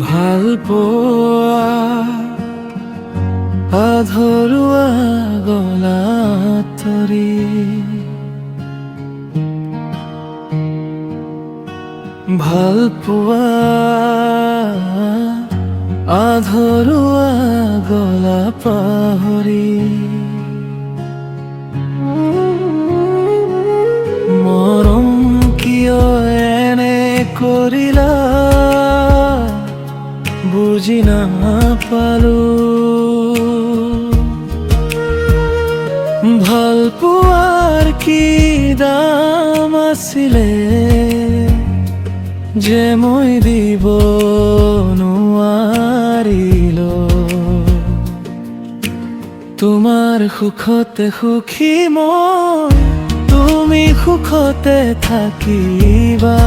ভাল পোৱা আধৰুৱা গলাত তৰি ভাল পোৱা আধৰুৱা গলা পাহৰি মৰম কিয় এনে কৰিলা বুজি নাপালো ভাল পোৱাৰ কি দাম আছিলে যে মই দিব নোৱাৰিলো তোমাৰ সুখতে সুখী মই তুমি সুখতে থাকিবা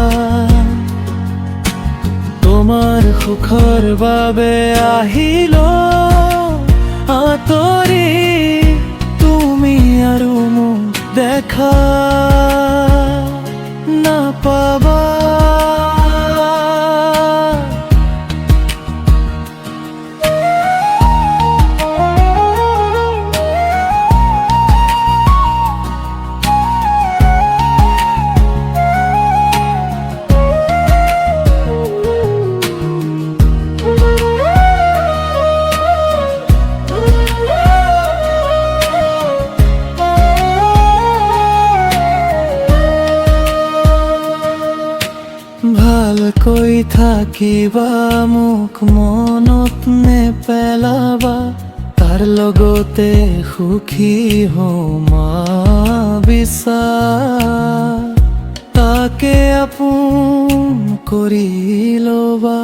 তোমাৰ সুখৰ বাবে আহিলো আঁতৰি তুমি আৰু মোক দেখা নাপাবা ভালকৈ থাকিবা মোক মনত নেপেলাবা তাৰ লগতে সুখী হোমা বিচাৰ তাকে আপোন কৰি ল'বা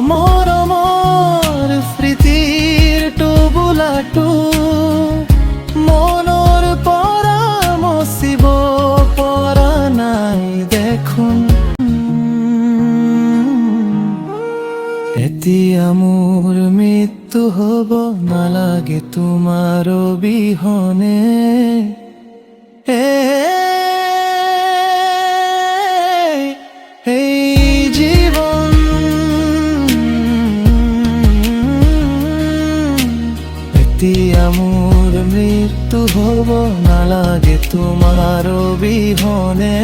মৰমৰ স্মৃতিৰ টোবোলাটো মনৰ পৰা মচিব পৰা নাই দেখোন এতিয়া মোৰ মৃত্যু হ'ব নালাগে তোমাৰ অবিহনে এই জীৱন এতিয়া মোৰ মৃত্যু হ'ব নালাগে তোমাৰ অবিহনে